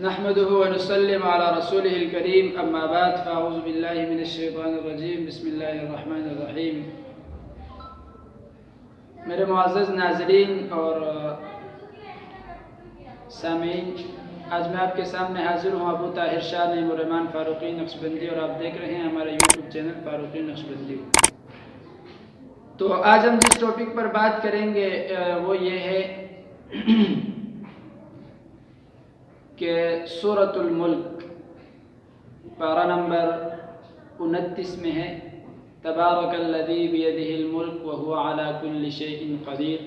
نحمده ونسلم على رسوله الكريم اما بعد فاعوذ بالله من الشیطان الرجیم بسم اللہ الرحمن الرحیم۔ میرے معزز ناظرین اور سامعین، آج میں آپ کے سامنے حاضر ہوں ابو طاہر شاہ نعیم الرحمن فاروقی نقشبندی، اور آپ دیکھ رہے ہیں ہمارا یوٹیوب چینل فاروقی نقشبندی۔ تو آج ہم جس ٹاپک پر بات کریں گے وہ یہ ہے کہ سورۃ الملک پارہ نمبر 29 میں ہے، تبارک الذی بیدہ الملک وہو علی کل شیء قدیر۔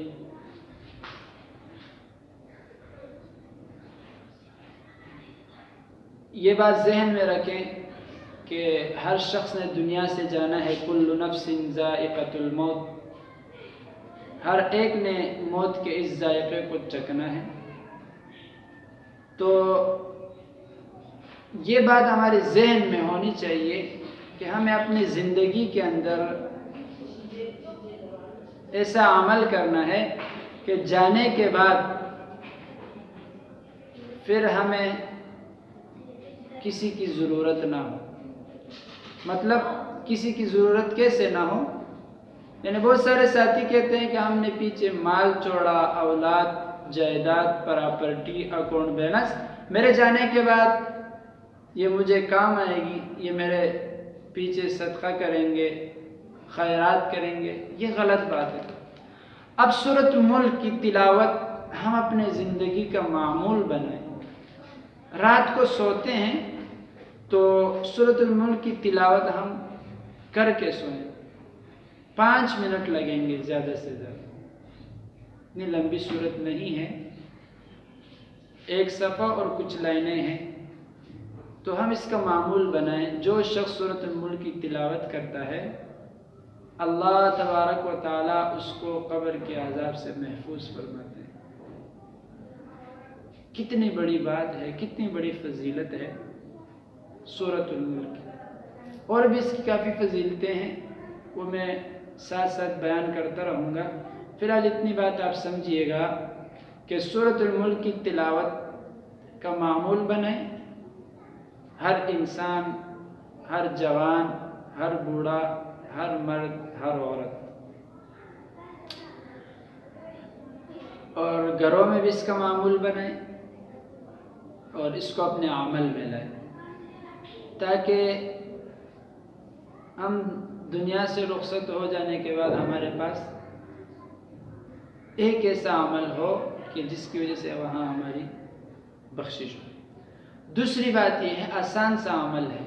یہ بات ذہن میں رکھیں کہ ہر شخص نے دنیا سے جانا ہے، کل نفس ذائقۃ الموت، ہر ایک نے موت کے اس ذائقے کو چکھنا ہے۔ تو یہ بات ہمارے ذہن میں ہونی چاہیے کہ ہمیں اپنی زندگی کے اندر ایسا عمل کرنا ہے کہ جانے کے بعد پھر ہمیں کسی کی ضرورت نہ ہو۔ مطلب کسی کی ضرورت کیسے نہ ہو؟ یعنی بہت سارے ساتھی کہتے ہیں کہ ہم نے پیچھے مال چھوڑا، اولاد، جائیداد، پراپرٹی، اکاؤنٹ بیلنس، میرے جانے کے بعد یہ مجھے کام آئے گی، یہ میرے پیچھے صدقہ کریں گے، خیرات کریں گے۔ یہ غلط بات ہے۔ اب سورۃ ملک کی تلاوت ہم اپنے زندگی کا معمول بنائیں۔ رات کو سوتے ہیں تو سورۃ الملک کی تلاوت ہم کر کے سوئیں۔ 5 منٹ لگیں گے زیادہ سے زیادہ، اتنی لمبی صورت نہیں ہے، 1 صفحہ اور کچھ لائنیں ہیں۔ تو ہم اس کا معمول بنائیں۔ جو شخص سورۃ الملک کی تلاوت کرتا ہے، اللہ تبارک و تعالیٰ اس کو قبر کے عذاب سے محفوظ فرماتے ہیں۔ کتنی بڑی بات ہے، کتنی بڑی فضیلت ہے سورۃ الملک۔ اور بھی اس کی کافی فضیلتیں ہیں، وہ میں ساتھ ساتھ بیان کرتا رہوں گا۔ فی الحال اتنی بات آپ سمجھیے گا کہ سورۃ الملک کی تلاوت کا معمول بنائیں۔ ہر انسان، ہر جوان، ہر بوڑھا، ہر مرد، ہر عورت، اور گھروں میں بھی اس کا معمول بنائیں اور اس کو اپنے عمل میں لائیں، تاکہ ہم دنیا سے رخصت ہو جانے کے بعد ہمارے پاس ایک ایسا عمل ہو کہ جس کی وجہ سے وہاں ہماری بخشش ہو۔ دوسری بات یہ ہے، آسان سا عمل ہے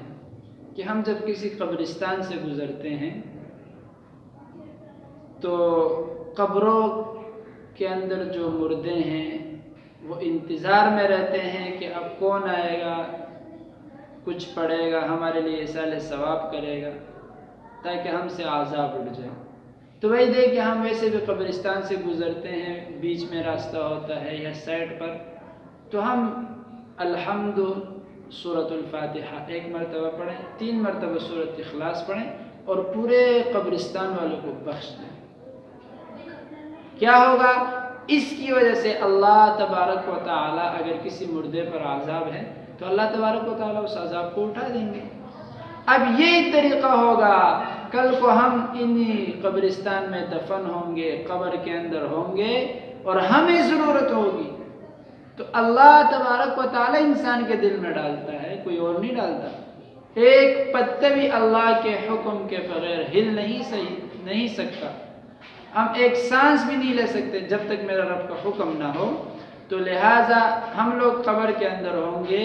کہ ہم جب کسی قبرستان سے گزرتے ہیں تو قبروں کے اندر جو مردے ہیں وہ انتظار میں رہتے ہیں کہ اب کون آئے گا، کچھ پڑھے گا، ہمارے لیے ایصال ثواب کرے گا، تاکہ ہم سے عذاب اٹھ جائے۔ تو وہی دے کہ ہم ویسے بھی قبرستان سے گزرتے ہیں، بیچ میں راستہ ہوتا ہے یا سائڈ پر، تو ہم الحمد سورۃ الفاتحہ 1 مرتبہ پڑھیں، 3 مرتبہ سورۃ اخلاص پڑھیں اور پورے قبرستان والوں کو بخش دیں۔ کیا ہوگا؟ اس کی وجہ سے اللہ تبارک و تعالیٰ اگر کسی مردے پر عذاب ہے تو اللہ تبارک و تعالیٰ اس عذاب کو اٹھا دیں گے۔ اب یہ طریقہ ہوگا، کل کو ہم انہی قبرستان میں دفن ہوں گے، قبر کے اندر ہوں گے اور ہمیں ضرورت ہوگی تو اللہ تبارک و تعالیٰ انسان کے دل میں ڈالتا ہے، کوئی اور نہیں ڈالتا۔ ایک پتہ بھی اللہ کے حکم کے بغیر ہل نہیں سکتا۔ ہم ایک سانس بھی نہیں لے سکتے جب تک میرا رب کا حکم نہ ہو۔ تو لہٰذا ہم لوگ قبر کے اندر ہوں گے،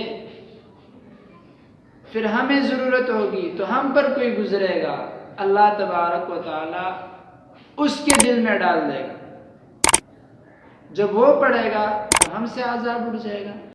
پھر ہمیں ضرورت ہوگی تو ہم پر کوئی گزرے گا، اللہ تبارک و تعالیٰ اس کے دل میں ڈال دے گا، جب وہ پڑھے گا تو ہم سے عذاب اٹھ جائے گا۔